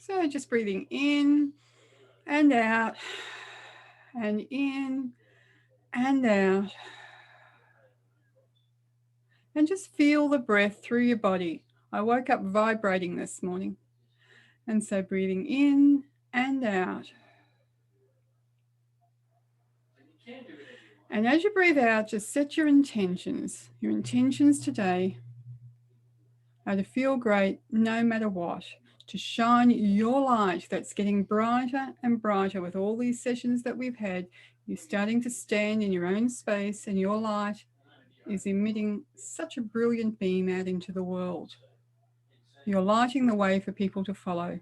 So just breathing in and out, and in and out. And just feel the breath through your body. I woke up vibrating this morning. And so breathing in and out. And as you breathe out, just set your intentions. Your intentions today are to feel great no matter what, to shine your light that's getting brighter and brighter with all these sessions that we've had. You're starting to stand in your own space, and your light is emitting such a brilliant beam out into the world. You're lighting the way for people to follow.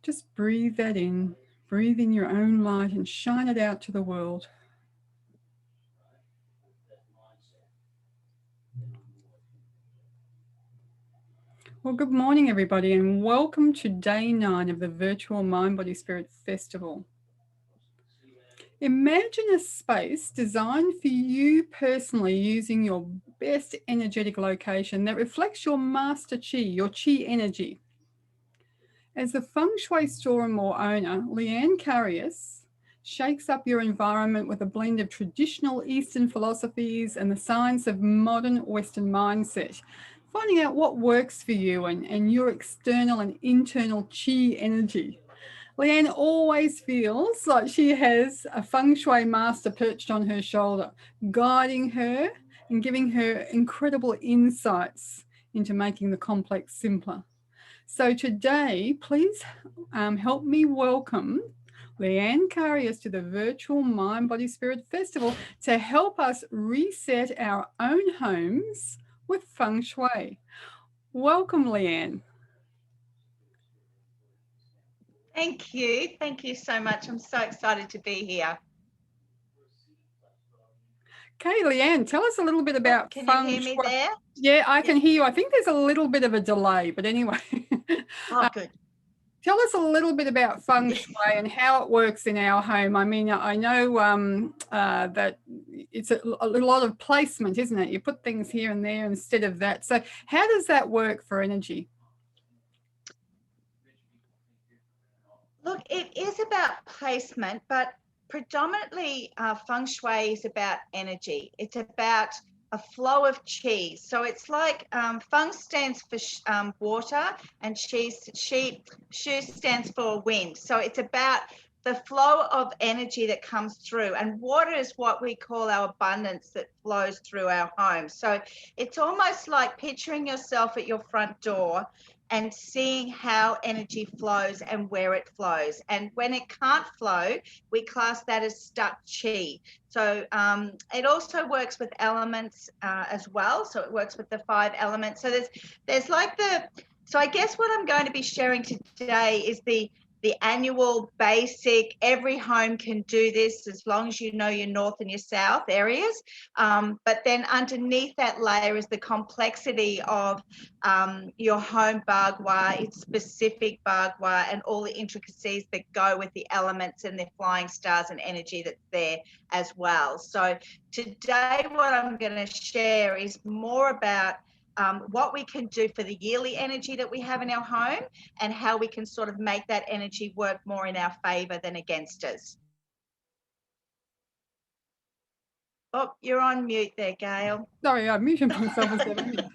Just breathe that in. Breathe in your own light and shine it out to the world. Well, good morning, everybody, and welcome to day 9 of the virtual Mind, Body, Spirit Festival. Imagine a space designed for you personally using your best energetic location that reflects your master chi, your chi energy. As the Feng Shui store or owner, Leanne Carius shakes up your environment with a blend of traditional Eastern philosophies and the science of modern Western mindset, finding out what works for you and your external and internal chi energy. Leanne always feels like she has a Feng Shui master perched on her shoulder, guiding her and giving her incredible insights into making the complex simpler. So today, please help me welcome Leanne Carius to the virtual Mind, Body, Spirit Festival to help us reset our own homes with Feng Shui. Welcome, Leanne. Thank you. Thank you so much. I'm so excited to be here. Okay, Leanne, tell us a little bit about Can Feng you hear me Shui. there? Yeah, I can hear you. I think there's a little bit of a delay, but anyway. Oh, good. Tell us a little bit about Feng Shui and how it works in our home. I mean, I know that it's a lot of placement, isn't it? You put things here and there instead of that. So how does that work for energy? Look, it is about placement, but predominantly Feng Shui is about energy. It's about a flow of chi. So it's like Feng stands for water, and Shui stands for wind. So it's about the flow of energy that comes through, and water is what we call our abundance that flows through our home. So it's almost like picturing yourself at your front door and seeing how energy flows and where it flows. And when it can't flow, we class that as stuck chi. So it also works with elements as well. So it works with the 5 elements. So there's like so I guess what I'm going to be sharing today is the annual basic, every home can do this as long as you know your north and your south areas. But then underneath that layer is the complexity of your home bagua, its specific bagua, and all the intricacies that go with the elements and the flying stars and energy that's there as well. So today what I'm going to share is more about what we can do for the yearly energy that we have in our home and how we can sort of make that energy work more in our favor than against us. Oh, you're on mute there, Gail. Sorry, I muted myself a second.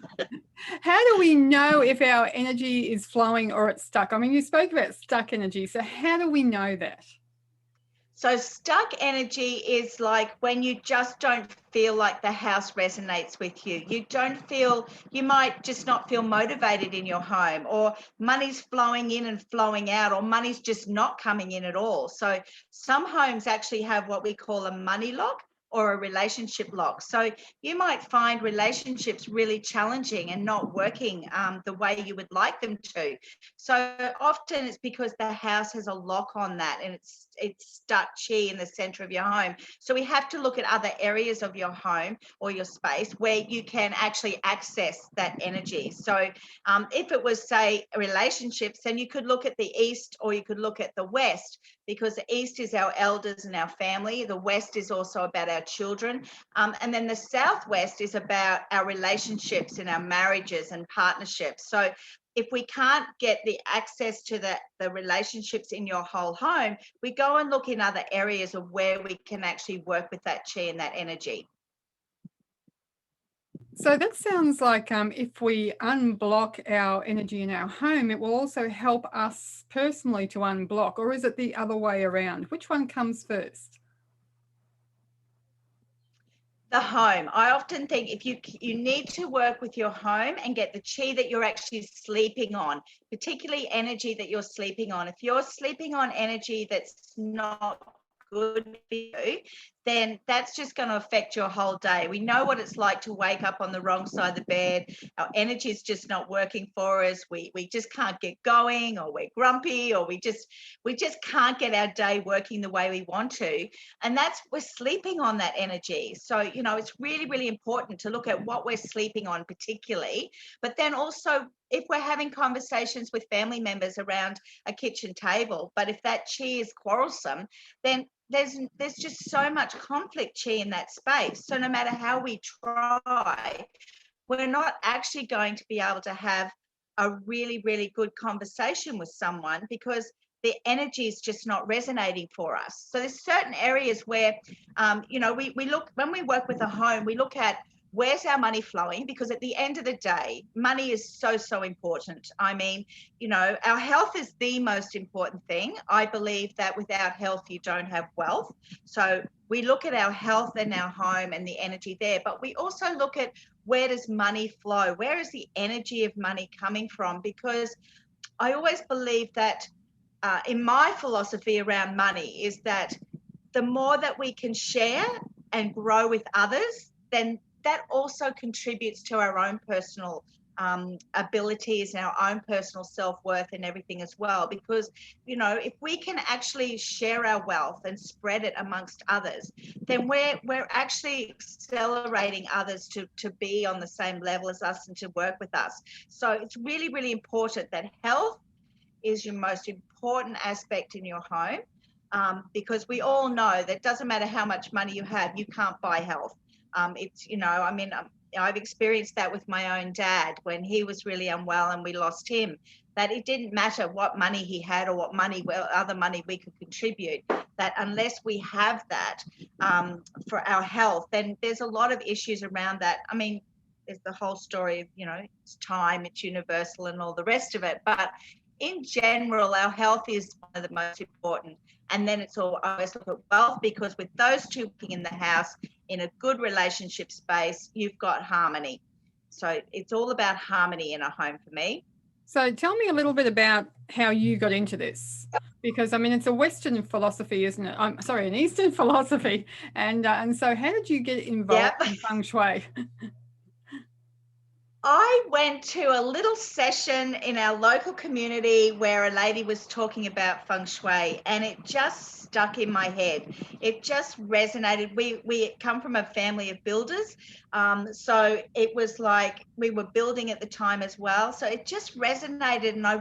How do we know if our energy is flowing or it's stuck? I mean, you spoke about stuck energy. So how do we know that? So stuck energy is like when you just don't feel like the house resonates with you. You might just not feel motivated in your home, or money's flowing in and flowing out, or money's just not coming in at all. So some homes actually have what we call a money lock or a relationship lock. So you might find relationships really challenging and not working the way you would like them to. So often it's because the house has a lock on that, and it's stuck chi in the center of your home. So we have to look at other areas of your home or your space where you can actually access that energy. So if it was, say, relationships, then you could look at the east or you could look at the west because the east is our elders and our family. The west is also about our children. And then the southwest is about our relationships and our marriages and partnerships. So if we can't get the access to the relationships in your whole home, we go and look in other areas of where we can actually work with that chi and that energy. So that sounds like if we unblock our energy in our home, it will also help us personally to unblock, or is it the other way around? Which one comes first? The home. I often think if you need to work with your home and get the chi that you're actually sleeping on, particularly energy that you're sleeping on. If you're sleeping on energy that's not good for you, then that's just going to affect your whole day. We know what it's like to wake up on the wrong side of the bed. Our energy is just not working for us. We just can't get going, or we're grumpy, or we just can't get our day working the way we want to. And we're sleeping on that energy. So, it's really, really important to look at what we're sleeping on particularly, but then also if we're having conversations with family members around a kitchen table, but if that chi is quarrelsome, then there's just so much conflict chi in that space. So no matter how we try, we're not actually going to be able to have a really, really good conversation with someone because the energy is just not resonating for us. So there's certain areas where, we look, when we work with a home, we look at where's our money flowing, because at the end of the day, money is so important. I mean, our health is the most important thing. I believe that without health, you don't have wealth. So we look at our health and our home and the energy there, but we also look at where does money flow? Where is the energy of money coming from? Because I always believe that in my philosophy around money is that the more that we can share and grow with others, then that also contributes to our own personal abilities and our own personal self-worth and everything as well. Because, if we can actually share our wealth and spread it amongst others, then we're actually accelerating others to be on the same level as us and to work with us. So it's really, really important that health is your most important aspect in your home, because we all know that it doesn't matter how much money you have, you can't buy health. I've experienced that with my own dad when he was really unwell and we lost him, that it didn't matter what money he had or what other money we could contribute, that unless we have that for our health, then there's a lot of issues around that. I mean, there's the whole story of, it's time, it's universal and all the rest of it. But in general, our health is one of the most important. And then it's always look at wealth, because with those two working in the house in a good relationship space, you've got harmony. So it's all about harmony in a home for me. So tell me a little bit about how you got into this, because it's a Western philosophy, isn't it? I'm sorry, an Eastern philosophy. And so how did you get involved in Feng Shui? I went to a little session in our local community where a lady was talking about Feng Shui, and it just stuck in my head. It just resonated. We come from a family of builders, so it was like we were building at the time as well. So it just resonated, and I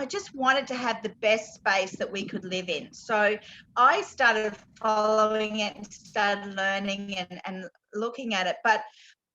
just wanted to have the best space that we could live in. So I started following it and started learning and looking at it. But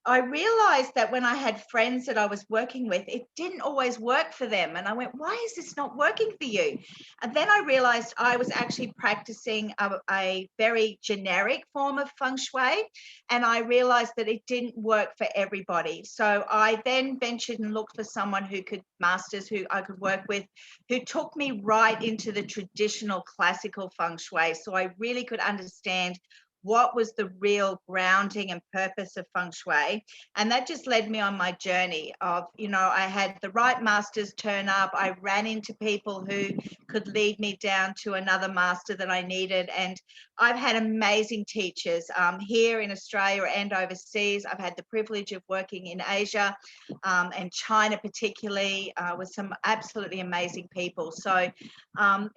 I realized that when I had friends that I was working with, it didn't always work for them. And I went, why is this not working for you? And then I realized I was actually practicing a very generic form of Feng Shui. And I realized that it didn't work for everybody. So I then ventured and looked for someone who I could work with, who took me right into the traditional classical Feng Shui. So I really could understand what was the real grounding and purpose of Feng Shui. And that just led me on my journey of, I had the right masters turn up. I ran into people who could lead me down to another master that I needed. And I've had amazing teachers here in Australia and overseas. I've had the privilege of working in Asia and China particularly with some absolutely amazing people. So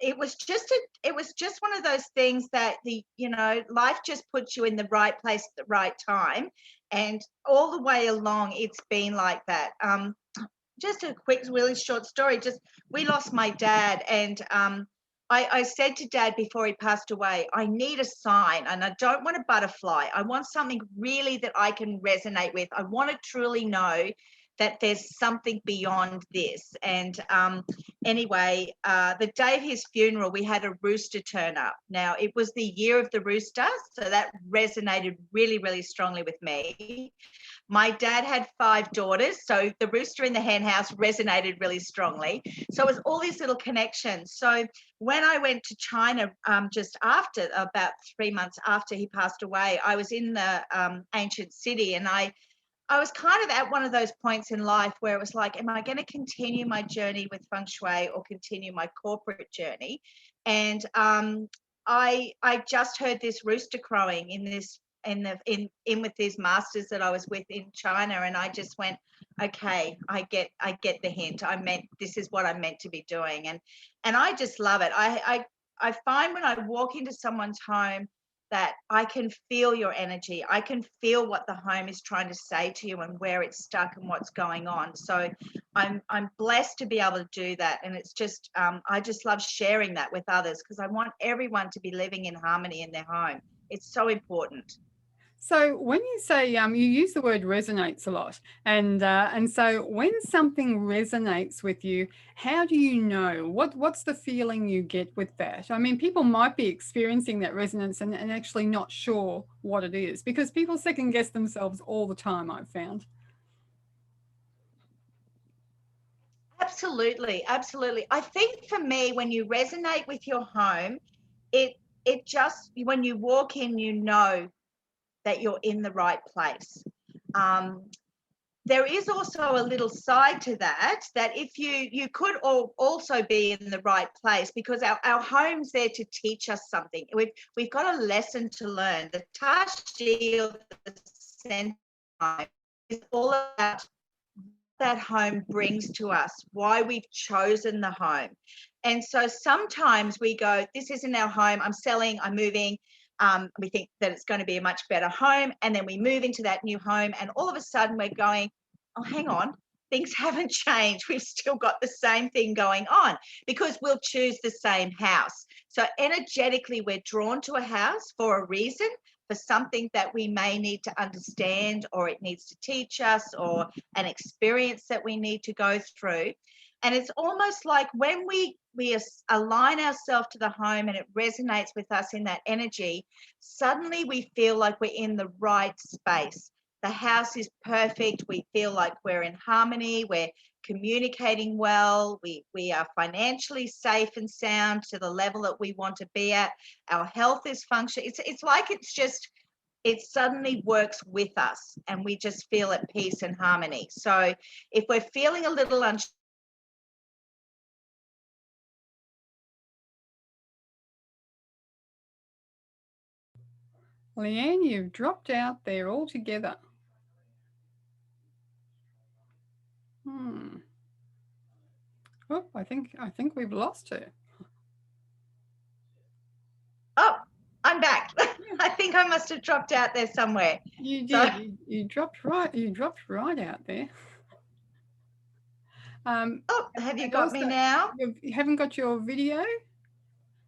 it was just one of those things that life just puts you in the right place at the right time, and all the way along it's been like that. Just a quick, really short story. We lost my dad, and I said to Dad before he passed away, I need a sign, and I don't want a butterfly. I want something really that I can resonate with. I want to truly know that there's something beyond this. And anyway, the day of his funeral, we had a rooster turn up. Now, it was the year of the rooster, so that resonated really, really strongly with me. My dad had 5 daughters, so the rooster in the hen house resonated really strongly. So it was all these little connections. So when I went to China just after, about 3 months after he passed away, I was in the ancient city, and I was kind of at one of those points in life where it was like, am I going to continue my journey with Feng Shui or continue my corporate journey? And I just heard this rooster crowing in this in with these masters that I was with in China, and I just went, okay, I get the hint. This is what I'm meant to be doing, and I just love it. I find when I walk into someone's home that I can feel your energy. I can feel what the home is trying to say to you and where it's stuck and what's going on. So I'm blessed to be able to do that. And it's just, I just love sharing that with others because I want everyone to be living in harmony in their home. It's so important. So when you say you use the word resonates a lot, and so when something resonates with you, how do you know what's the feeling you get with that? I mean, people might be experiencing that resonance and actually not sure what it is because people second guess themselves all the time, I've found. Absolutely, absolutely. I think for me, when you resonate with your home, it just when you walk in, you know that you're in the right place. Um, there is also a little side to that if you could also be in the right place because our home's there to teach us something. We've got a lesson to learn. The Tashi of the center is all about that home brings to us, why we've chosen the home. And so sometimes we go, this isn't our home, I'm selling, I'm moving. We think that it's going to be a much better home. And then we move into that new home. And all of a sudden we're going, oh, hang on, things haven't changed. We've still got the same thing going on because we'll choose the same house. So energetically, we're drawn to a house for a reason, for something that we may need to understand or it needs to teach us or an experience that we need to go through. And it's almost like when we align ourselves to the home and it resonates with us in that energy, suddenly we feel like we're in the right space. The house is perfect. We feel like we're in harmony. We're communicating well. We are financially safe and sound to the level that we want to be at. Our health is functioning. It's like it suddenly works with us and we just feel at peace and harmony. So if we're feeling a little unsure, Leanne, you've dropped out there altogether. Oh, I think we've lost her. oh, I'm back. I think I must have dropped out there somewhere. You did. So, you dropped right. You dropped right out there. Oh, have you got me now? You haven't got your video,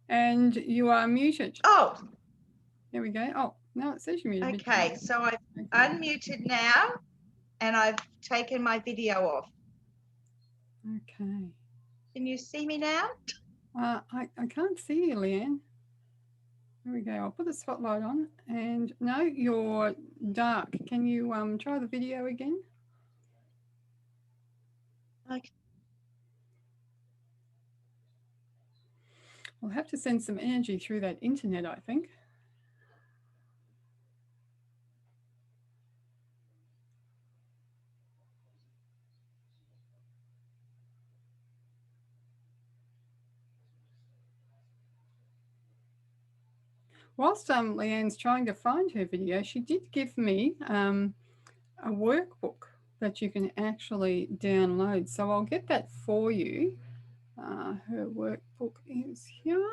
and you are muted. Oh, there we go. Oh, no, it says you're muted. Okay, so I've unmuted now, and I've taken my video off. Okay. Can you see me now? I can't see you, Leanne. There we go. I'll put the spotlight on. And no, you're dark. Can you try the video again? Okay. We'll have to send some energy through that internet, I think. Whilst Leanne's trying to find her video, she did give me a workbook that you can actually download. So I'll get that for you. Her workbook is here.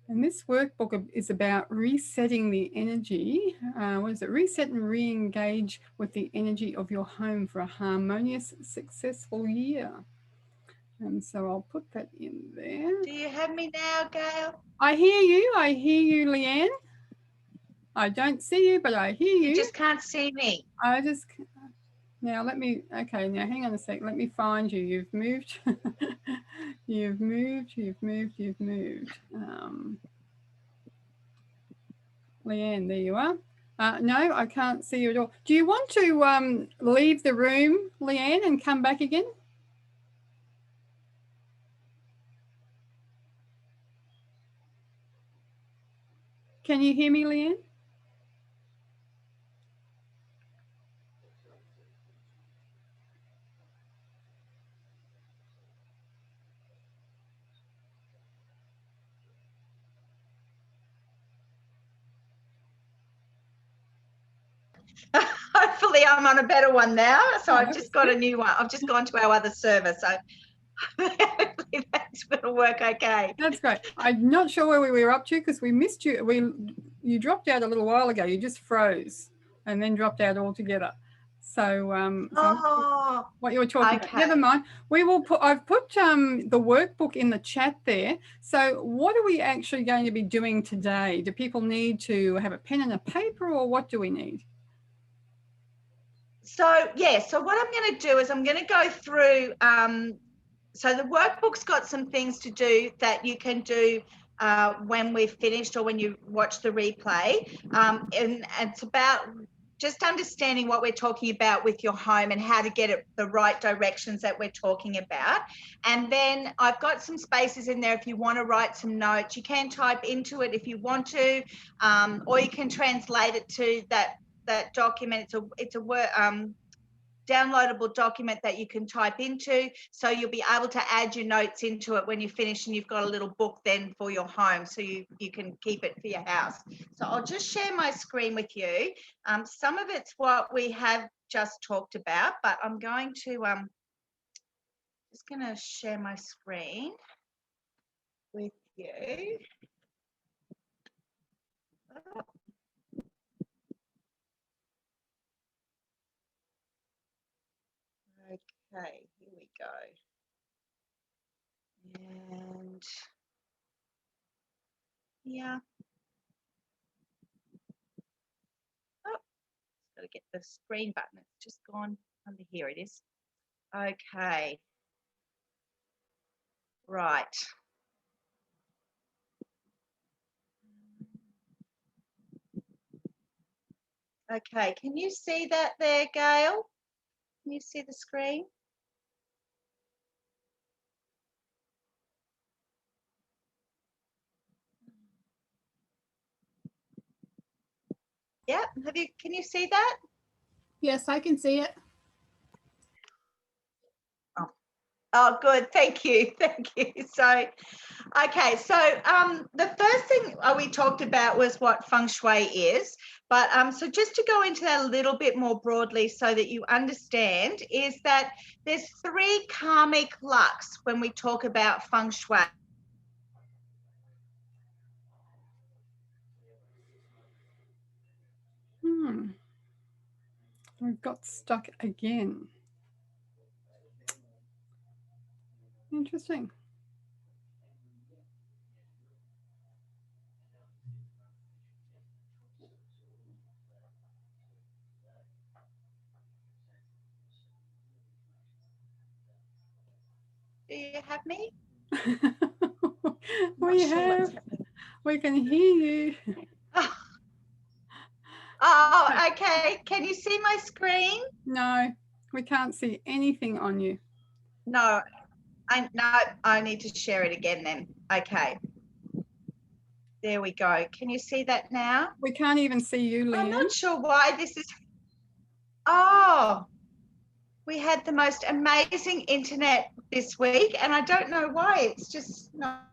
And this workbook is about resetting the energy. What is it? Reset and re-engage with the energy of your home for a harmonious, successful year. And so I'll put that in there. Do you have me now, Gail? I hear you. I hear you, Leanne. I don't see you, but I hear you. You just can't see me. I just, now let me, okay, now hang on a sec. Let me find you. You've moved. You've moved. Leanne, there you are. No, I can't see you at all. Do you want to leave the room, Leanne, and come back again? Can you hear me, Leanne? Hopefully I'm on a better one now. So I've just got good. a new one. I've just gone to our other server. So hopefully that's going to work okay. That's great. I'm not sure where we were up to because we missed you. You dropped out a little while ago. You just froze and then dropped out altogether. So, what you were talking about. Never mind. We will put. I've put the workbook in the chat there. So, what are we actually going to be doing today? Do people need to have a pen and a paper, or what do we need? So yeah. So what I'm going to do is I'm going to go through. So the workbook's got some things to do that you can do when we've finished or when you watch the replay, and it's about just understanding what we're talking about with your home and how to get it the right directions that we're talking about. And then I've got some spaces in there if you want to write some notes. You can type into it if you want to, or you can translate it to that document. It's a word downloadable document that you can type into, so you'll be able to add your notes into it when you finish, and you've got a little book then for your home, so you can keep it for your house. So I'll just share my screen with you. Some of it's what we have just talked about, but I'm going to just going to share my screen with you. Okay, here we go. And yeah. Oh, got to get the screen button. It's just gone under here. It is. Okay. Right. Okay. Can you see that there, Gail? Can you see the screen? Yeah. Can you see that? Yes, I can see it. Oh, good. Thank you. Thank you. So, okay. So, the first thing we talked about was what Feng Shui is. But so just to go into that a little bit more broadly so that you understand, is that there's 3 karmic lux when we talk about Feng Shui. We've got stuck again. Interesting. Do you have me? We can hear you. Oh, okay. Can you see my screen? No, we can't see anything on you. No, I need to share it again then. Okay. There we go. Can you see that now? We can't even see you, Leanne. I'm not sure why this is. Oh, we had the most amazing internet this week, and I don't know why. It's just not.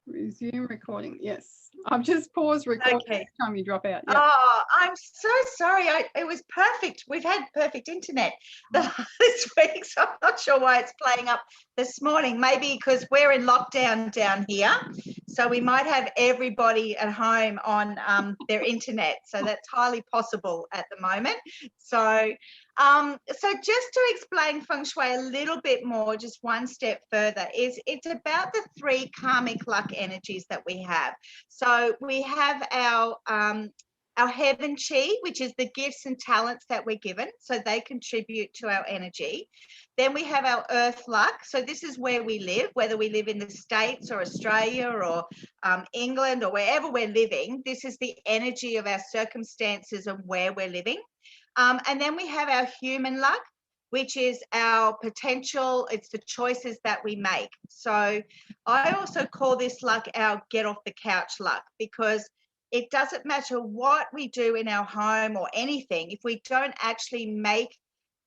Resume recording. Yes. I've just paused recording. Okay. Next time you drop out. Yep. Oh, I'm so sorry. It was perfect. We've had perfect internet this week, so I'm not sure why it's playing up this morning. Maybe because we're in lockdown down here. So we might have everybody at home on their internet. So that's highly possible at the moment. So, so just to explain Feng Shui a little bit more, just one step further, is it's about the 3 karmic luck energies that we have. So we have our heaven chi, which is the gifts and talents that we're given, so they contribute to our energy. Then we have our earth luck. So this is where we live, whether we live in the States or Australia or England or wherever we're living. This is the energy of our circumstances and where we're living. And then we have our human luck, which is our potential. It's the choices that we make. So I also call this luck our get off the couch luck, because it doesn't matter what we do in our home or anything. If we don't actually make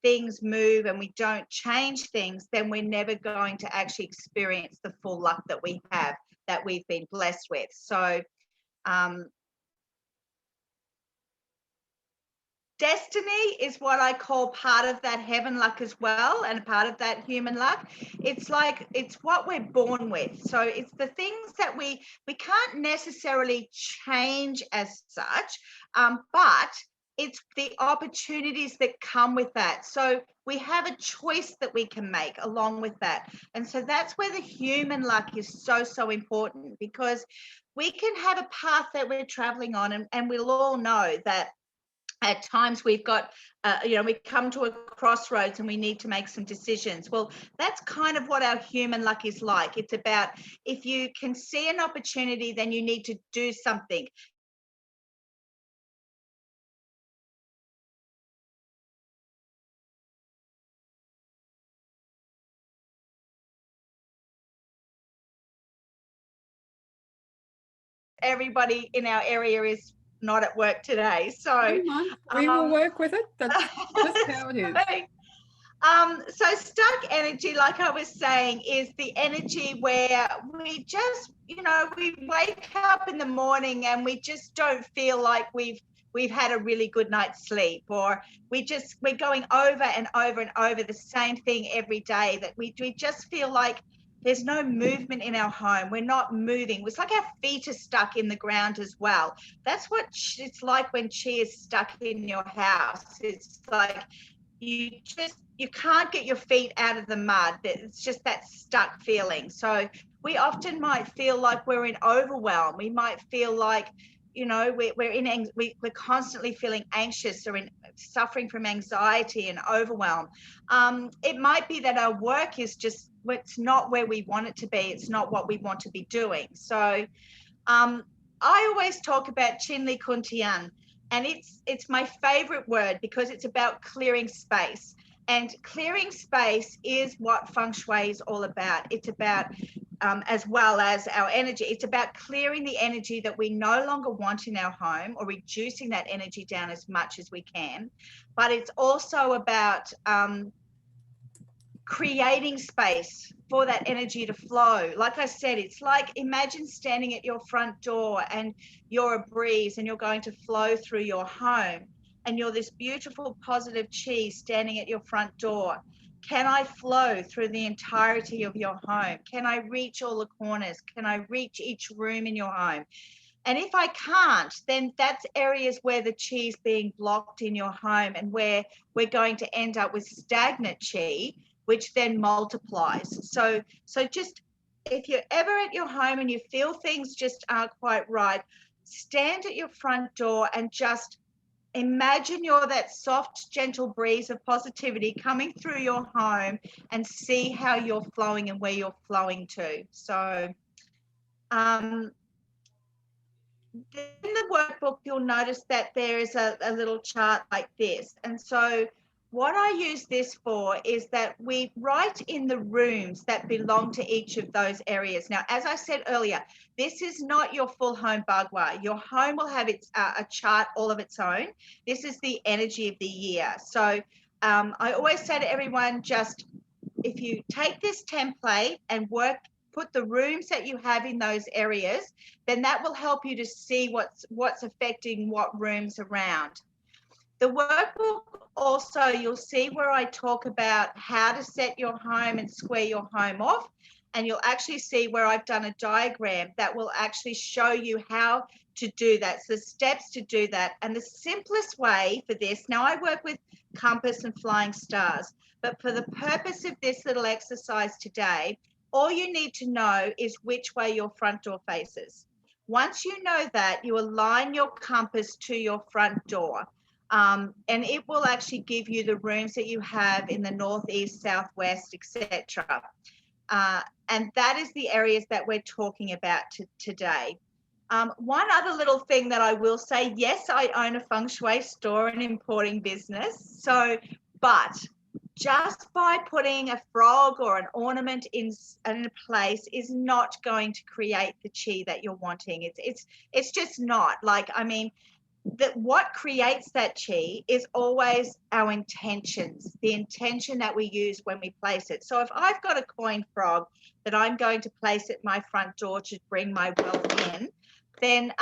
things move and we don't change things, then we're never going to actually experience the full luck that we have, that we've been blessed with. So destiny is what I call part of that heaven luck as well, and part of that human luck. It's like, it's what we're born with. So it's the things that we can't necessarily change as such, but it's the opportunities that come with that. So we have a choice that we can make along with that. And so that's where the human luck is so, so important, because we can have a path that we're traveling on, and we'll all know that at times we've got, we come to a crossroads and we need to make some decisions. Well, that's kind of what our human luck is like. It's about, if you can see an opportunity, then you need to do something. Everybody in our area is not at work today, so we will work with it. That's just how it is. So stuck energy, like I was saying, is the energy where we just, we wake up in the morning and we just don't feel like we've had a really good night's sleep, or we're going over and over and over the same thing every day, that we just feel like there's no movement in our home. We're not moving. It's like our feet are stuck in the ground as well. That's what it's like when chi is stuck in your house. It's like you can't get your feet out of the mud. It's just that stuck feeling. So we often might feel like we're in overwhelm. We might feel like, we're constantly feeling anxious or suffering from anxiety and overwhelm. It might be that our work is just, it's not where we want it to be. It's not what we want to be doing. So I always talk about Chinli Kuntian, and it's my favorite word, because it's about clearing space. And clearing space is what Feng Shui is all about. It's about, as well as our energy, it's about clearing the energy that we no longer want in our home, or reducing that energy down as much as we can. But it's also about creating space for that energy to flow. Like I said, it's like, imagine standing at your front door and you're a breeze and you're going to flow through your home, and you're this beautiful positive chi standing at your front door. Can I flow through the entirety of your home? Can I reach all the corners? Can I reach each room in your home? And if I can't, then that's areas where the chi is being blocked in your home, and where we're going to end up with stagnant chi, which then multiplies. So just, if you're ever at your home and you feel things just aren't quite right, stand at your front door and just imagine you're that soft, gentle breeze of positivity coming through your home, and see how you're flowing and where you're flowing to. So in the workbook, you'll notice that there is a little chart like this. And so what I use this for is that we write in the rooms that belong to each of those areas. Now, as I said earlier, this is not your full home bagua. Your home will have its a chart all of its own. This is the energy of the year. So I always say to everyone, just if you take this template and put the rooms that you have in those areas, then that will help you to see what's affecting what rooms around. The workbook also, you'll see where I talk about how to set your home and square your home off. and you'll actually see where I've done a diagram that will actually show you how to do that. So the steps to do that. And the simplest way for this, now I work with compass and flying stars, but for the purpose of this little exercise today, all you need to know is which way your front door faces. Once you know that, you align your compass to your front door. And it will actually give you the rooms that you have in the northeast, southwest, etc. And that is the areas that we're talking about today. One other little thing that I will say, yes, I own a Feng Shui store and importing business. So, but just by putting a frog or an ornament in a place is not going to create the chi that you're wanting. It's just not. Like, I mean, that what creates that chi is always our intentions, the intention that we use when we place it. So if I've got a coin frog that I'm going to place at my front door to bring my wealth in, then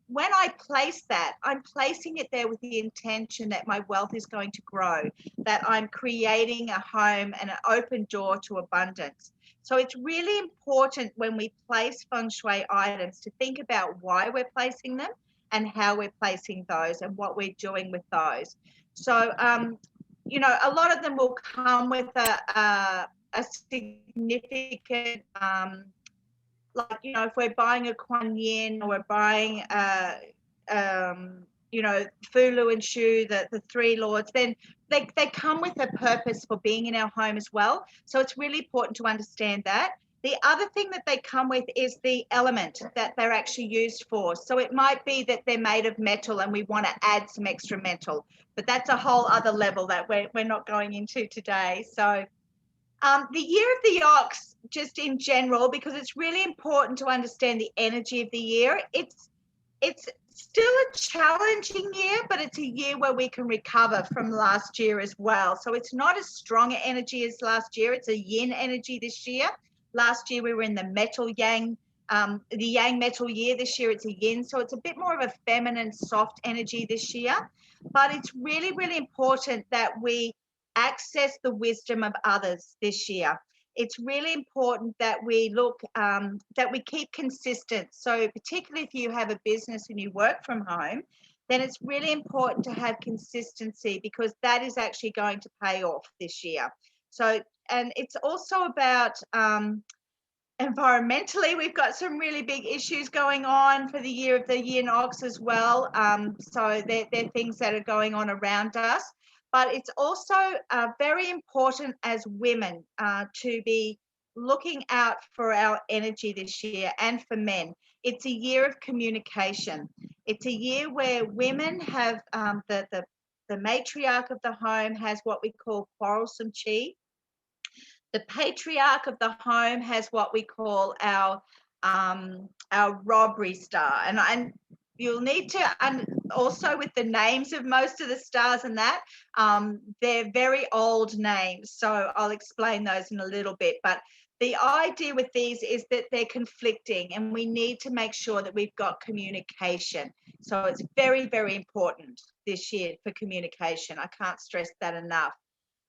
when I place that, I'm placing it there with the intention that my wealth is going to grow, that I'm creating a home and an open door to abundance. So it's really important when we place feng shui items to think about why we're placing them and how we're placing those and what we're doing with those. So, you know, a lot of them will come with a significant, like, you know, if we're buying a Kuan Yin or we're buying, you know, Fulu and Shu, the three lords, then they come with a purpose for being in our home as well. So it's really important to understand that. The other thing that they come with is the element that they're actually used for. So it might be that they're made of metal and we want to add some extra metal, but that's a whole other level that we're not going into today. So the year of the ox, just in general, because it's really important to understand the energy of the year. It's still a challenging year, but it's a year where we can recover from last year as well. So it's not as strong an energy as last year. It's a yin energy this year. Last year we were in the metal yang, the yang metal year. This year it's a yin. So it's a bit more of a feminine, soft energy this year. But it's really, really important that we access the wisdom of others this year. It's really important that we look, that we keep consistent. So particularly if you have a business and you work from home, then it's really important to have consistency because that is actually going to pay off this year. So, and it's also about environmentally, we've got some really big issues going on for the year of the yin ox as well. So they're things that are going on around us. But it's also very important as women to be looking out for our energy this year, and for men. It's a year of communication. It's a year where women have the matriarch of the home has what we call quarrelsome chi. The patriarch of the home has what we call our robbery star, and you'll need to, and also with the names of most of the stars and that, they're very old names, so I'll explain those in a little bit. But the idea with these is that they're conflicting and we need to make sure that we've got communication. So it's very, very important this year for communication. I can't stress that enough.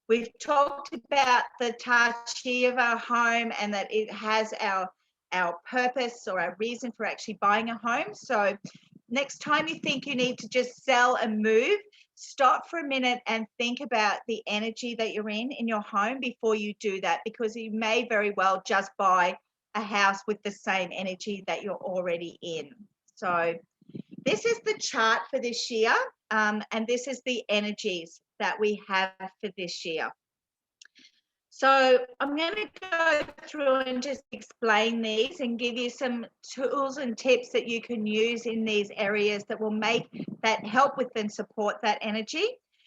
We've talked about the Tai Chi of our home and that it has our purpose or our reason for actually buying a home. So next time you think you need to just sell and move, stop for a minute and think about the energy that you're in your home before you do that, because you may very well just buy a house with the same energy that you're already in. So this is the chart for this year, and this is the energies that we have for this year. So I'm going to go through and just explain these and give you some tools and tips that you can use in these areas that will make that help with and support that energy.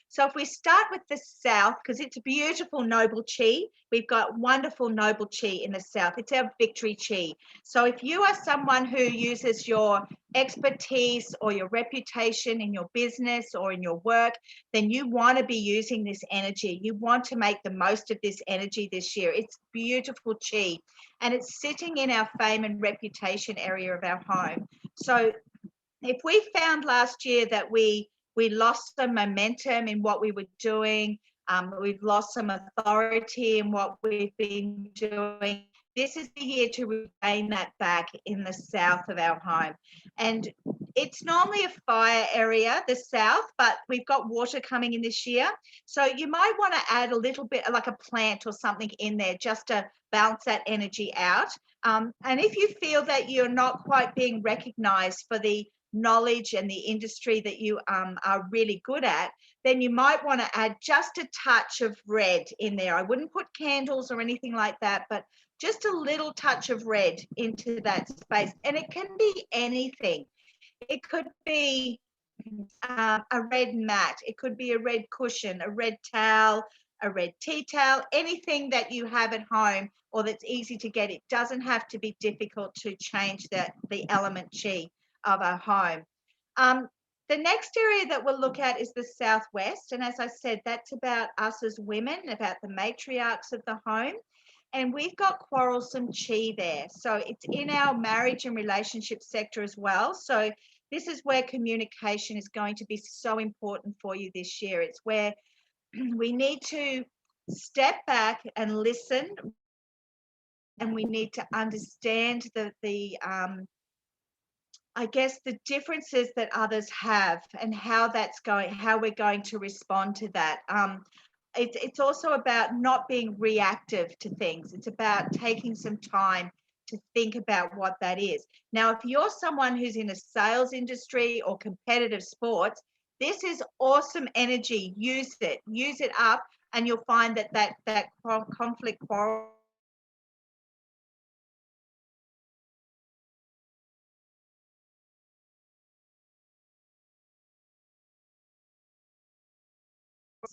So if we start with the south, because it's a beautiful noble chi, we've got wonderful noble chi in the south. It's our victory chi. So if you are someone who uses your expertise or your reputation in your business or in your work, then you want to be using this energy. You want to make the most of this energy this year. It's beautiful chi, and it's sitting in our fame and reputation area of our home. So if we found last year that we lost some momentum in what we were doing, we've lost some authority in what we've been doing, this is the year to regain that back in the south of our home. And it's normally a fire area, the south, but we've got water coming in this year. So you might want to add a little bit like a plant or something in there just to balance that energy out. And if you feel that you're not quite being recognized for the knowledge and the industry that you are really good at, then you might want to add just a touch of red in there. I wouldn't put candles or anything like that, but just a little touch of red into that space. And it can be anything. It could be a red mat. It could be a red cushion, a red towel, a red tea towel, anything that you have at home or that's easy to get. It doesn't have to be difficult to change the element chi of our home. The next area that we'll look at is the Southwest. And as I said, that's about us as women, about the matriarchs of the home. And we've got quarrelsome chi there. So it's in our marriage and relationship sector as well. So this is where communication is going to be so important for you this year. It's where we need to step back and listen, and we need to understand I guess the differences that others have and how we're going to respond to that. It's also about not being reactive to things. It's about taking some time to think about what that is. Now, if you're someone who's in a sales industry or competitive sports, this is awesome energy. Use it up, and you'll find that conflict quarrel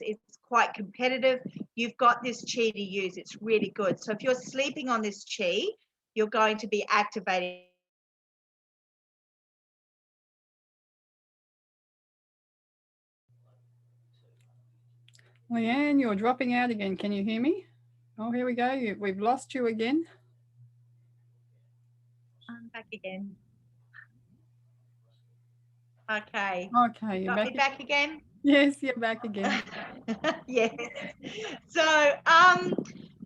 it's quite competitive. You've got this chi to use. It's really good. So if you're sleeping on this chi, you're going to be activating. Leanne, you're dropping out again. Can you hear me? Oh, here we go. We've lost you again. I'm back again. Okay. Okay, you're got me back again? Yes, you're back again. Yes. So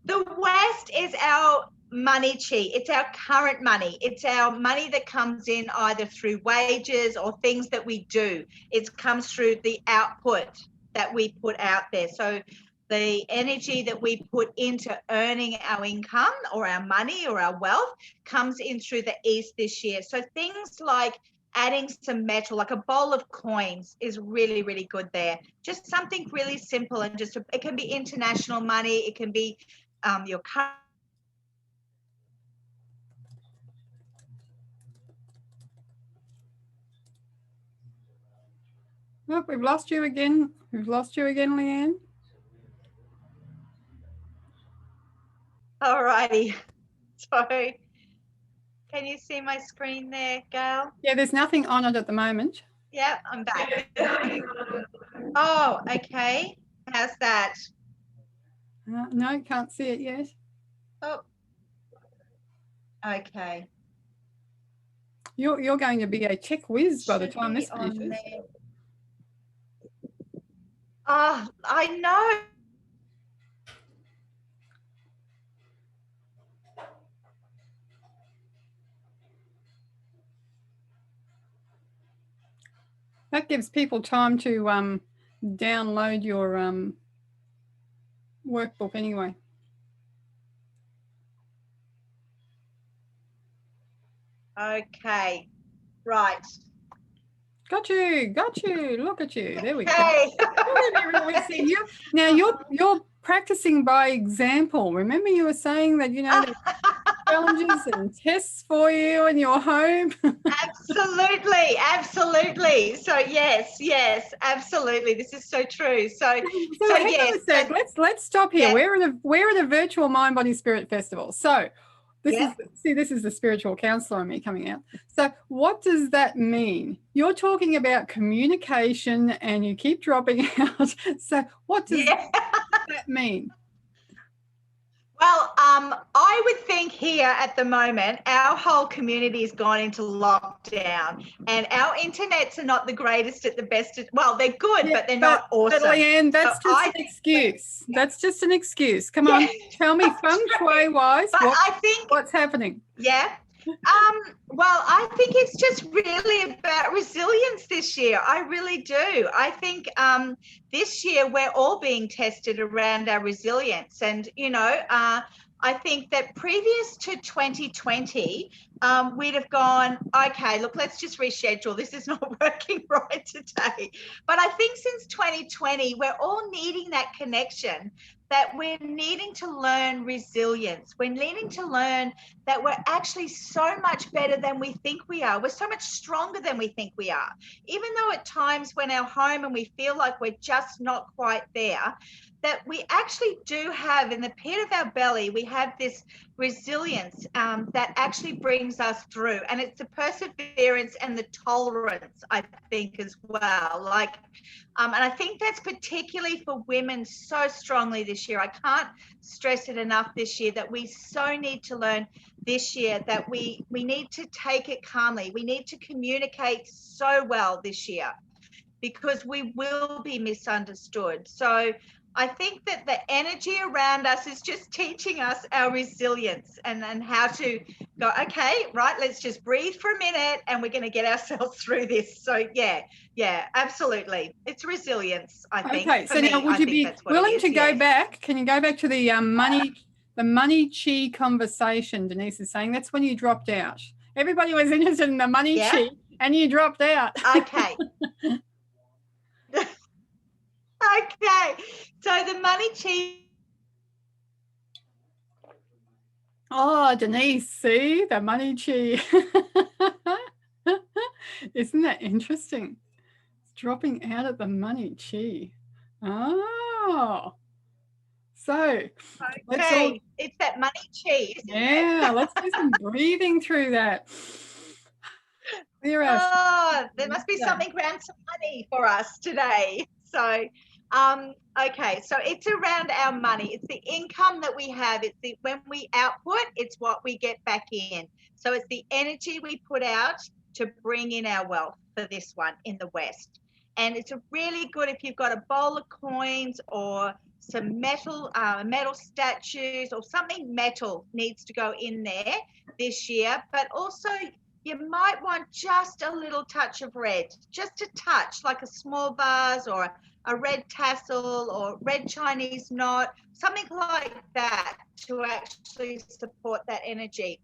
the West is our money chi. It's our current money. It's our money that comes in either through wages or things that we do. It comes through the output that we put out there. So the energy that we put into earning our income or our money or our wealth comes in through the East this year. So things like adding some metal, like a bowl of coins, is really, really good there. Just something really simple, and it can be international money. It can be your current. Oh, we've lost you again. We've lost you again, Leanne. All righty. So can you see my screen there, Gail? Yeah, there's nothing on it at the moment. Yeah, I'm back. Oh, okay. How's that? No, can't see it yet. Oh, okay. You're going to be a tech whiz by the time this finishes. Oh, I know. That gives people time to download your workbook anyway. Okay, right. Got you. Look at you. There we Okay. go. Now you're practicing by example. Remember, you were saying that challenges and tests for you in your home. Absolutely. So yes, absolutely. This is so true. So yes. Let's stop here. Yeah. We're at a virtual Mind Body Spirit Festival. So this is the spiritual counselor in me coming out. So what does that mean? You're talking about communication and you keep dropping out. So what does that mean? Well, I would think here at the moment, our whole community has gone into lockdown, and our internets are not the greatest at the best. Well, they're good, but they're not awesome. But Leanne, that's So just an excuse. That's just an excuse. Come on, tell me Feng Shui wise, what's happening? Yeah. Well, I think it's just really about resilience this year. I really do. I think this year we're all being tested around our resilience. And, you know, I think that previous to 2020, we'd have gone, okay, look, let's just reschedule. This is not working right today. But I think since 2020, we're all needing that connection, that we're needing to learn resilience. We're needing to learn that we're actually so much better than we think we are. We're so much stronger than we think we are. Even though at times when we're home and we feel like we're just not quite there, that we actually do have in the pit of our belly, we have this resilience that actually brings us through. And it's the perseverance and the tolerance, I think, as well. Like, and I think that's particularly for women so strongly this year. I can't stress it enough this year that we so need to learn this year that we need to take it calmly. We need to communicate so well this year because we will be misunderstood. So I think that the energy around us is just teaching us our resilience and how to go, okay, right, let's just breathe for a minute and we're going to get ourselves through this. So yeah, absolutely. It's resilience, I think. Okay, so now would you be willing to go back? Can you go back to the money chi conversation? Denise is saying that's when you dropped out. Everybody was interested in the money chi and you dropped out. Okay. Okay, so the money chi. Oh, Denise, see the money chi. Isn't that interesting? It's dropping out of the money chi. Oh, so okay, it's that money chi. Yeah, let's do some breathing through that. There must be something around some money for us today. So. Okay, so it's around our money. It's the income that we have. It's when we output, it's what we get back in. So it's the energy we put out to bring in our wealth for this one in the West. And it's a really good if you've got a bowl of coins or some metal statues or something metal needs to go in there this year. But also you might want just a little touch of red, just a touch, like a small vase or a red tassel or red Chinese knot, something like that to actually support that energy.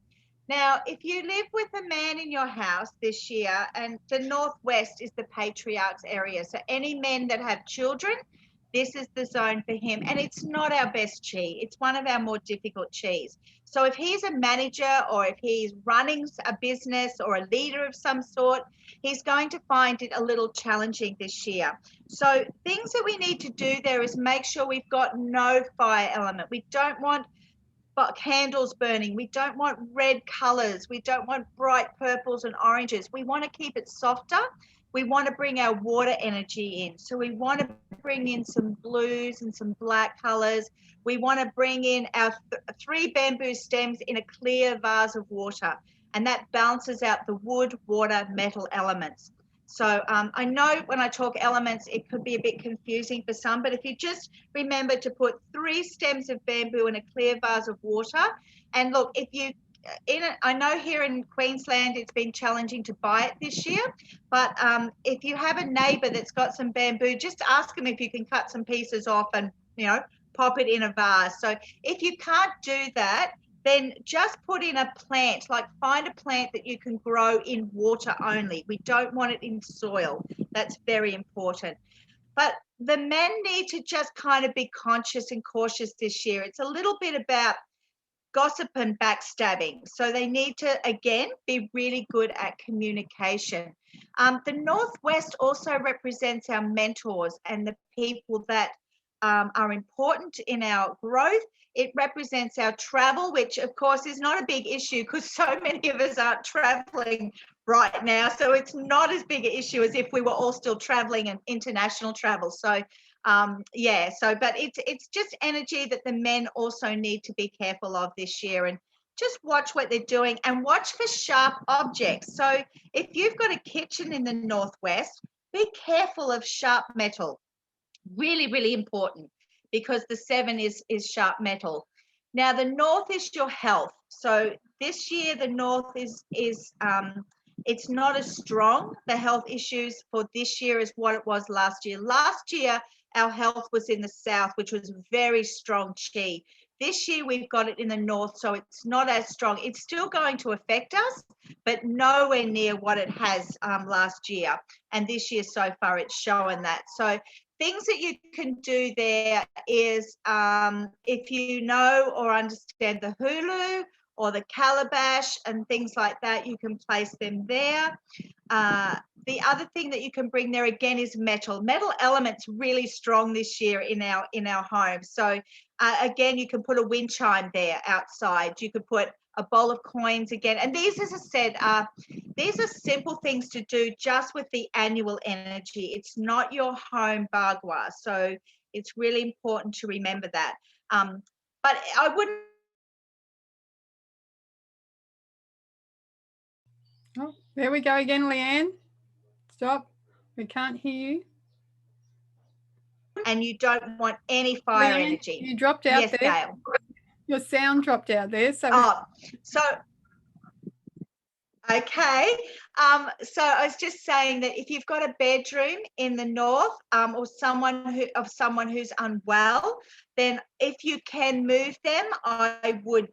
Now, if you live with a man in your house this year, and the Northwest is the patriarch's area, so any men that have children, this is the zone for him. And it's not our best chi. It's one of our more difficult chis. So if he's a manager or if he's running a business or a leader of some sort, he's going to find it a little challenging this year. So things that we need to do there is make sure we've got no fire element. We don't want candles burning. We don't want red colors. We don't want bright purples and oranges. We want to keep it softer. We want to bring our water energy in. So we want to bring in some blues and some black colors. We want to bring in our 3 bamboo stems in a clear vase of water. And that balances out the wood, water, metal elements. So I know when I talk elements, it could be a bit confusing for some, but if you just remember to put 3 stems of bamboo in a clear vase of water. And look, if you I know here in Queensland it's been challenging to buy it this year, but if you have a neighbour that's got some bamboo, just ask them if you can cut some pieces off and, you know, pop it in a vase. So if you can't do that, then just put in a plant, like find a plant that you can grow in water only. We don't want it in soil. That's very important. But the men need to just kind of be conscious and cautious this year. It's a little bit about gossip and backstabbing. So they need to, again, be really good at communication. The Northwest also represents our mentors and the people that are important in our growth. It represents our travel, which of course is not a big issue because so many of us aren't traveling right now. So it's not as big an issue as if we were all still traveling and international travel. So but it's just energy that the men also need to be careful of this year and just watch what they're doing and watch for sharp objects. So if you've got a kitchen in the northwest, be careful of sharp metal. Really, really important, because the 7 is sharp metal. Now the north is your health. So this year the north is it's not as strong. The health issues for this year is what it was last year. Last year our health was in the south, which was very strong chi. This year we've got it in the north, so it's not as strong. It's still going to affect us, but nowhere near what it has last year. And this year so far it's showing that. So things that you can do there is if you know or understand the hulu or the calabash and things like that, you can place them there. The other thing that you can bring there again is metal. Metal element's really strong this year in our home. So again, you can put a wind chime there outside. You could put a bowl of coins again. And these, as I said, these are simple things to do just with the annual energy. It's not your home bagua. So it's really important to remember that. But I wouldn't. Oh, there we go again, Leanne. Stop. We can't hear you. And you don't want any fire Leanne, energy. you dropped out yes, there. Gail. Your sound dropped out there. So okay. So I was just saying that if you've got a bedroom in the north, or someone who's unwell, then if you can move them, I would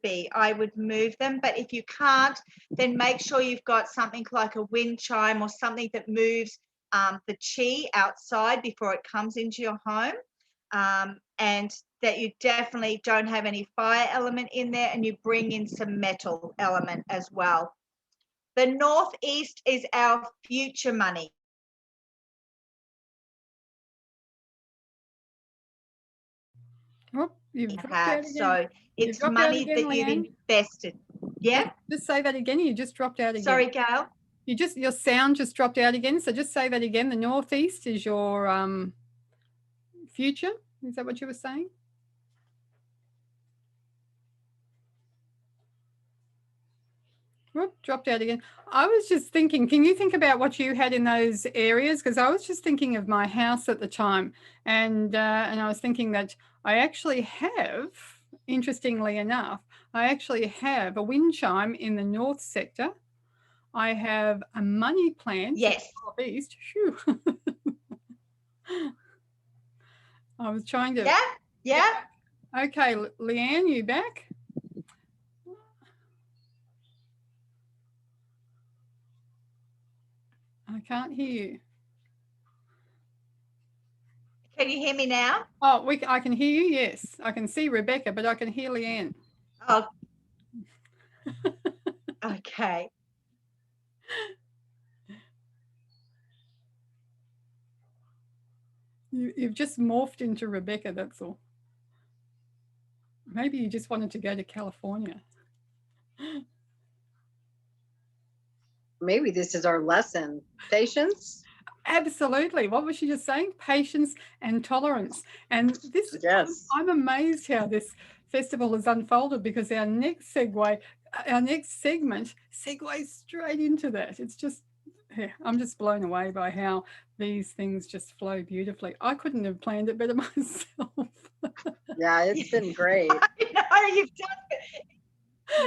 move them. But if you can't, then make sure you've got something like a wind chime or something that moves the chi outside before it comes into your home. And that you definitely don't have any fire element in there, and you bring in some metal element as well. The northeast is our future money. oh, you've dropped out again. So it's money again, that Leanne. you've invested. Yeah. Just say that again. You just dropped out again. Sorry, Gail. Your sound just dropped out again. So just say that again. The northeast is your future. Is that what you were saying? Whoop, dropped out again. I was just thinking, can you think about what you had in those areas? Because I was just thinking of my house at the time, and I was thinking that I actually have, interestingly enough, I actually have a wind chime in the north sector. I have a money plant. Yes. Northeast. Phew. I was trying to. Yeah. Okay, Leanne, you back? I can't hear you. Can you hear me now? Oh, I can hear you. Yes, I can see Rebecca, but I can hear Leanne. Oh. Okay. You've just morphed into Rebecca, that's all. Maybe you just wanted to go to California. Maybe this is our lesson. Patience. Absolutely. What was she just saying? Patience and tolerance. And this, yes. I'm amazed how this festival has unfolded, because our next segment segues straight into that. It's just, yeah, I'm just blown away by how these things just flow beautifully. I couldn't have planned it better myself. Yeah, it's been great. I know, you've done it.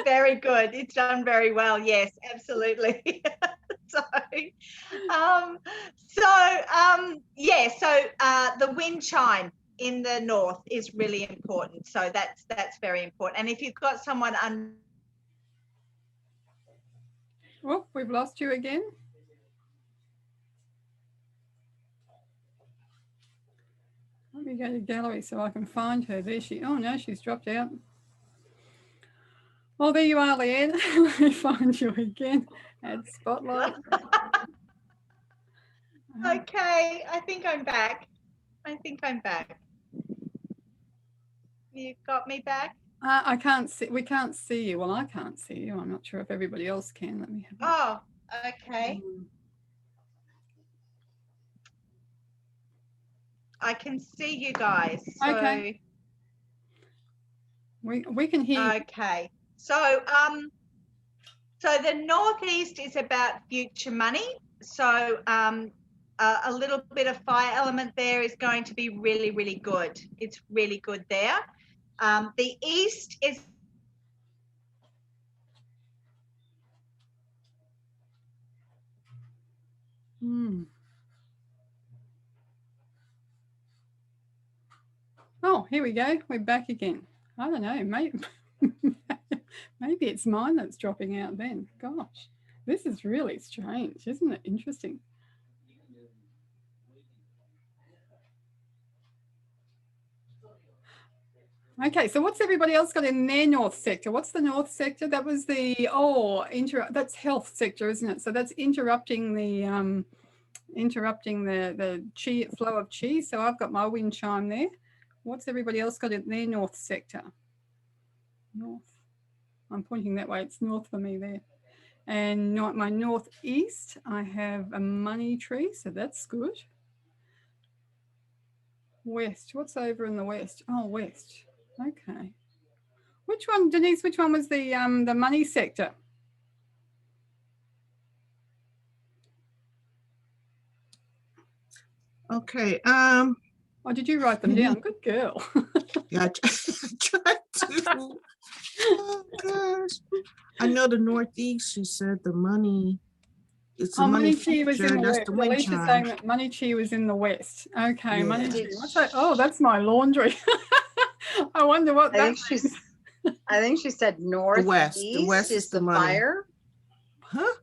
Very good. It's done very well. Yes, absolutely. So the wind chime in the north is really important. So that's very important. And if you've got someone Oh, we've lost you again. Let me go to gallery so I can find her. There she. Oh no, she's dropped out. Well, there you are, Leanne. Let me find you again. Add spotlight. Okay, I think I'm back. You got me back? I can't see. We can't see you. Well, I can't see you. I'm not sure if everybody else can. Let me have. Oh, okay. I can see you guys. So okay. We can hear. Okay. So, so the northeast is about future money. So, a little bit of fire element there is going to be really, really good. It's really good there. The east is Oh, here we go. We're back again. I don't know. Maybe, maybe it's mine that's dropping out then. Gosh, this is really strange. Isn't it interesting? Okay, so what's everybody else got in their north sector? What's the north sector? That was the, that's health sector, isn't it? So that's interrupting the chi flow of chi. So I've got my wind chime there. What's everybody else got in their north sector? North. I'm pointing that way. It's north for me there. And my northeast, I have a money tree, so that's good. West. What's over in the west? Oh, west. Okay. Which one, Denise? Which one was the money sector? Okay. Oh, did you write them down? Good girl. Yeah, I tried to. Oh gosh. I know the northeast. She said the money. It's the money chi was in the that's west. the wind Alicia's chime. saying that money chi was in the west. Okay, Yeah. money chi. What's that? Oh, that's my laundry. I wonder what that means. I think she said northeast. The west is the money. fire. Huh?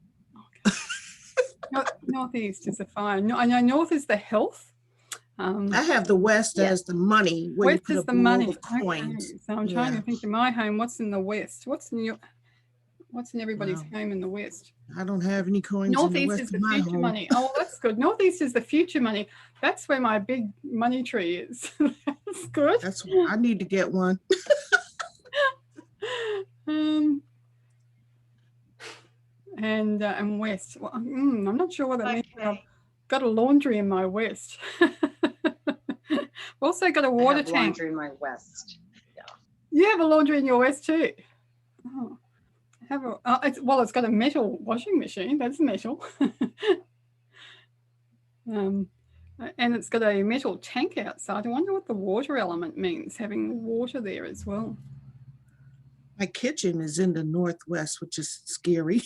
Northeast is the fire. No, I know north is the health. I have the west as the money. Where West you put is a the blow money. of coins. Okay. So I'm trying to think in my home, what's in the west? What's in everybody's home in the west? I don't have any coins Northeast in the west is the of my future home. money. Oh, that's good. Northeast is the future money. That's where my big money tree is. That's good. I need to get one. And west. Well, I'm not sure what that means. okay. I've got a laundry in my west. Also got a water I have tank. laundry in my west. You have a laundry in your west too. Oh, it's got a metal washing machine. That's metal. And it's got a metal tank outside. I wonder what the water element means, having water there as well. My kitchen is in the northwest, which is scary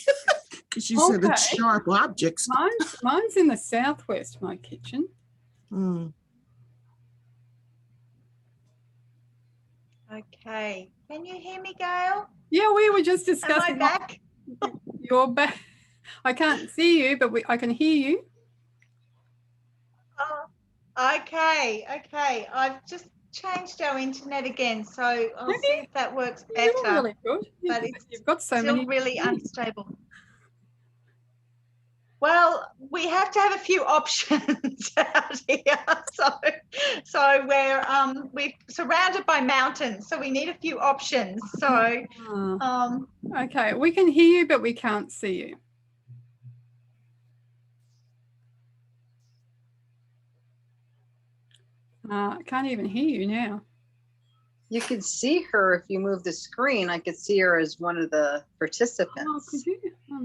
because you said it's sharp objects. Mine's in the southwest, my kitchen. Okay. Can you hear me, Gail? Yeah, we were just discussing. Am I back? You're back. I can't see you, but I can hear you. Oh, okay. I've just changed our internet again, so I'll see if that works better. You're really good. But it's You've got so still many really unstable. Well, we have to have a few options out here. So we're surrounded by mountains, so we need a few options. So okay, we can hear you, but we can't see you. Can't even hear you now. You could see her if you move the screen. I could see her as one of the participants. Oh, could you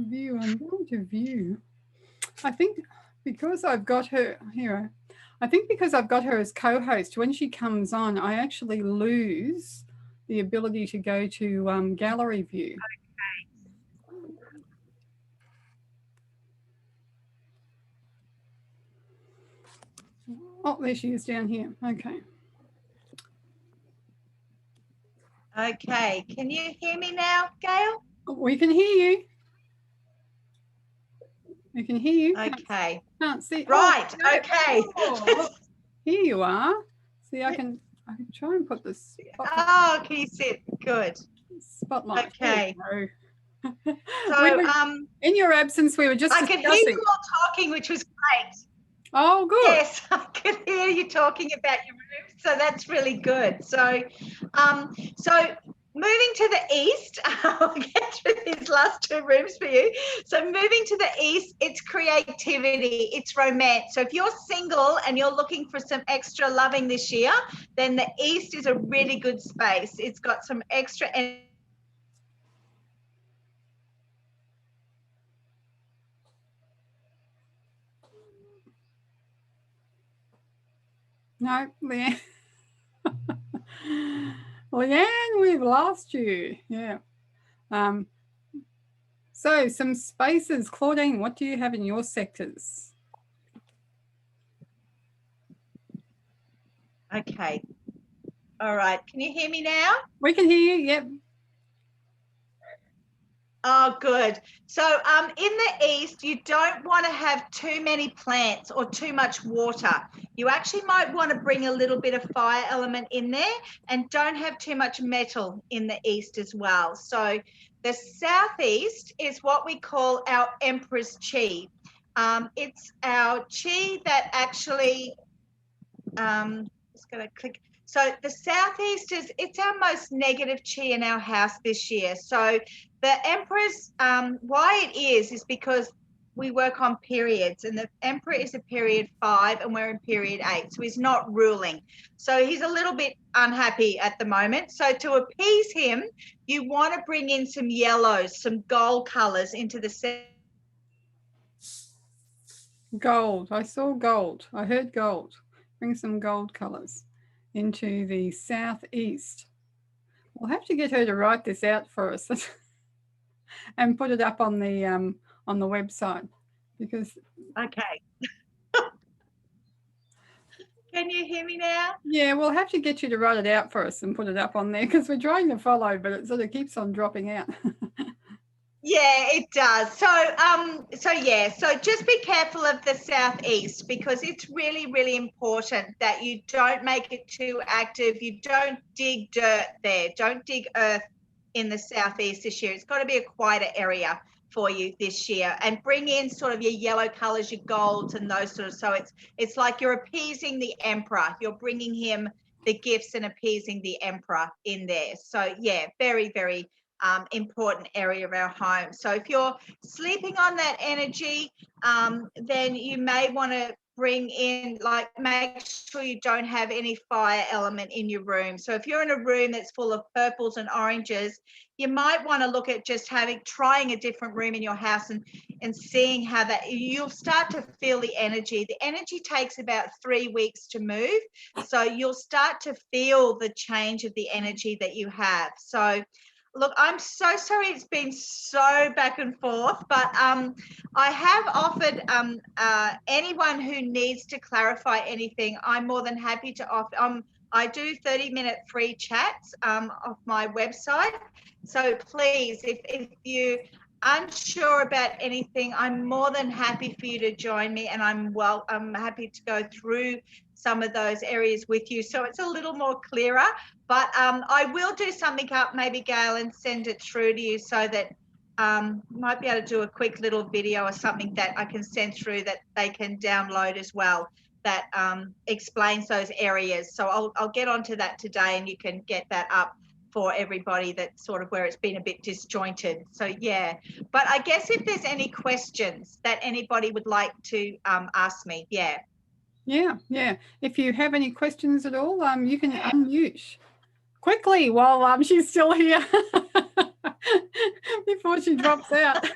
view? I'm going to view. I think because I've got her here. I think because I've got her as co-host, when she comes on, I actually lose the ability to go to gallery view. Oh, there she is down here. Okay. okay, can you hear me now, Gail? We can hear you. We can hear you. Okay. Can't see. Right. Oh, okay. Oh, here you are. See, I can try and put this. Oh, can you see it? Good. Spotlight. Okay. So, in your absence, we were just. I could hear you all talking, which was great. Oh, good. Yes, I could hear you talking about your room, so that's really good. So, moving to the east, I'll get through these last two rooms for you. So moving to the east, it's creativity, it's romance. So if you're single and you're looking for some extra loving this year, then the east is a really good space. It's got some extra energy. No, Leanne. Leanne, we've lost you. Yeah. So some spaces. Claudine, what do you have in your sectors? Okay. All right. Can you hear me now? We can hear you. Yep. Oh, good. So in the east, you don't want to have too many plants or too much water. You actually might want to bring a little bit of fire element in there, and don't have too much metal in the east as well. So the southeast is what we call our Emperor's Chi. It's our chi that actually, just going to click. So the southeast it's our most negative chi in our house this year. So the Emperor's, why it is because we work on periods, and the Emperor is a period 5 and we're in period 8. So he's not ruling. So he's a little bit unhappy at the moment. So to appease him, you want to bring in some yellows, some gold colors into the Gold. I saw gold. I heard gold. Bring some gold colours into the southeast. We'll have to get her to write this out for us and put it up on the website, because. Okay. Can you hear me now? Yeah, we'll have to get you to write it out for us and put it up on there, because we're trying to follow, but it sort of keeps on dropping out. Yeah, it does. So so just be careful of the southeast, because it's really, really important that you don't make it too active. You don't dig dirt there. Don't dig earth in the southeast this year. It's got to be a quieter area for you this year, and bring in sort of your yellow colors, your golds and those sort of, so it's like you're appeasing the Emperor. You're bringing him the gifts and appeasing the Emperor in there. So yeah, very, very important area of our home. So if you're sleeping on that energy, then you may want to bring in, like, make sure you don't have any fire element in your room. So if you're in a room that's full of purples and oranges, you might want to look at just trying a different room in your house and seeing how that, you'll start to feel the energy. The energy takes about 3 weeks to move. So you'll start to feel the change of the energy that you have. So look, I'm so sorry it's been so back and forth, but I have offered anyone who needs to clarify anything, I'm more than happy to offer. I do 30-minute free chats off my website. So please, if you unsure about anything, I'm more than happy for you to join me, and I'm happy to go through some of those areas with you, so it's a little more clearer. But I will do something up, maybe, Gail, and send it through to you, so that might be able to do a quick little video or something that I can send through that they can download as well, that explains those areas. So I'll get onto that today, and you can get that up for everybody, that's sort of where it's been a bit disjointed. So yeah, but I guess if there's any questions that anybody would like to ask me, yeah. Yeah. If you have any questions at all, you can unmute quickly while she's still here before she drops out.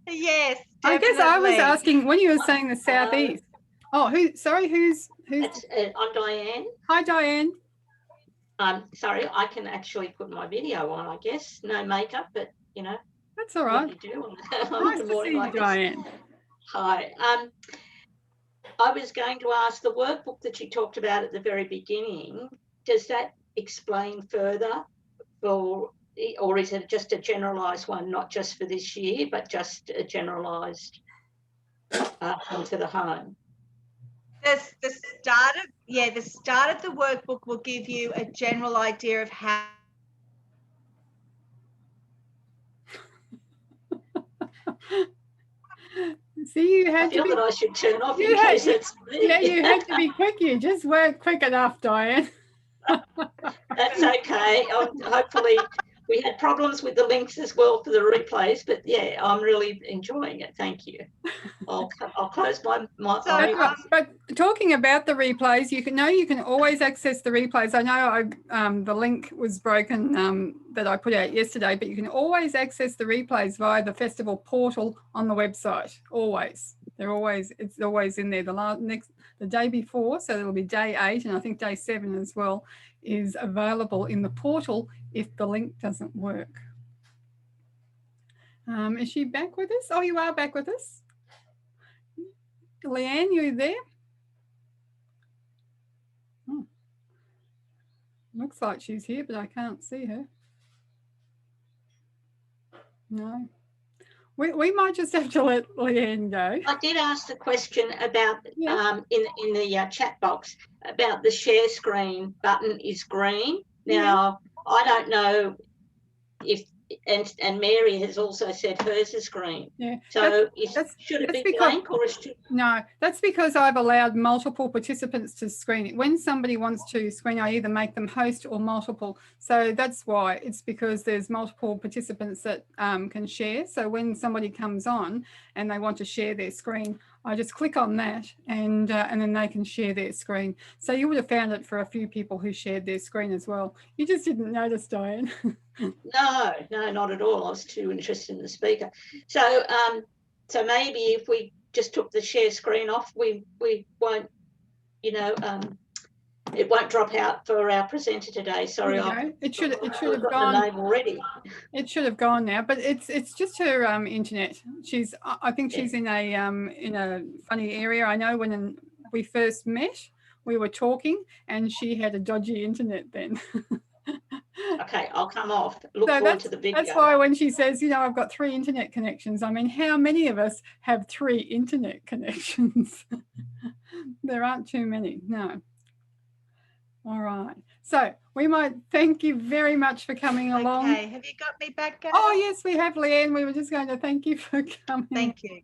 Yes, definitely. I guess I was asking, when you were saying the southeast. Oh, who's? I'm Diane. Hi, Diane. Sorry, I can actually put my video on, I guess. No makeup, but you know. That's all right. What you do on Nice to see you, Diane. Hi. I was going to ask, the workbook that you talked about at the very beginning, does that explain further, or is it just a generalised one, not just for this year, but just a generalised into the home? The start of the workbook will give you a general idea of how. See, you had I feel to be. that I should turn off in case it's me. Yeah, you had to be quick. You just weren't quick enough, Diane. That's okay. Hopefully, we had problems with the links as well for the replays, but yeah, I'm really enjoying it. Thank you. I'll close my But talking about the replays, you can always access the replays. I know the link was broken that I put out yesterday, but you can always access the replays via the festival portal on the website. Always. It's always in there. The day before, so it'll be day 8, and I think day 7 as well, is available in the portal if the link doesn't work. Is she back with us? Oh, you are back with us. Leanne, you there? Oh. Looks like she's here, but I can't see her. No. We might just have to let Leanne go. I did ask the question about Yeah. in the chat box about the share screen button is green. Now, I don't know if and Mary has also said hers is green. Yeah. So should it be blank or is it? No, that's because I've allowed multiple participants to screen it. When somebody wants to screen, I either make them host or multiple. So that's why. It's because there's multiple participants that can share. So when somebody comes on and they want to share their screen, I just click on that and then they can share their screen. So you would have found it for a few people who shared their screen as well. You just didn't notice, Diane. No, not at all. I was too interested in the speaker. So so maybe if we just took the share screen off, we won't, it won't drop out for our presenter today. Sorry, it should have got gone. the name already. It should have gone now, but it's just her internet. I think she's in a funny area. I know when we first met, we were talking, and she had a dodgy internet then. Okay, I'll come off. Look forward to the video. That's why when she says, I've got 3 internet connections, I mean, how many of us have 3 internet connections? There aren't too many, no. All right. So we might thank you very much for coming along. Okay, have you got me back, Gail? Oh, yes, we have, Leanne. We were just going to thank you for coming. Thank you.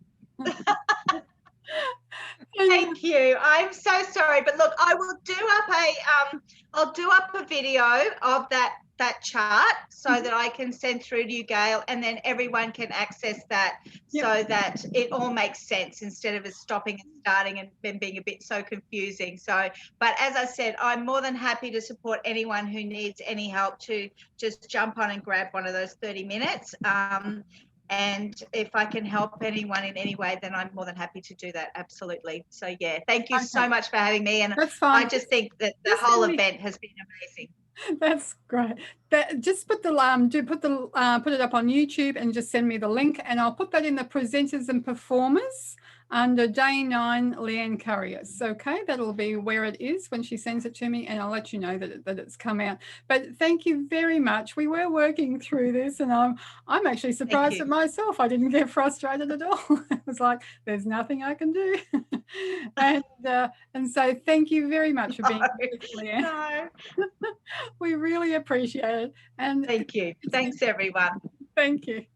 Thank you. I'm so sorry, but look, I will do up I'll do up a video of that chart so that I can send through to you, Gail, and then everyone can access that so that it all makes sense instead of us stopping and starting and then being a bit so confusing. So, but as I said, I'm more than happy to support anyone who needs any help to just jump on and grab one of those 30 minutes. And if I can help anyone in any way, then I'm more than happy to do that. Absolutely. So yeah, thank you so much for having me. And that's fine. I just think that the whole event has been amazing. That's great. Just put the put it up on YouTube and just send me the link, and I'll put that in the presenters and performers under day 9, Leanne Carius. Okay, that'll be where it is when she sends it to me, and I'll let you know that it's come out. But thank you very much. We were working through this, and I'm actually surprised at myself. I didn't get frustrated at all. I was like, there's nothing I can do. and so thank you very much for being here, Leanne. We really appreciate it. And thank you. Thanks, everyone. Thank you.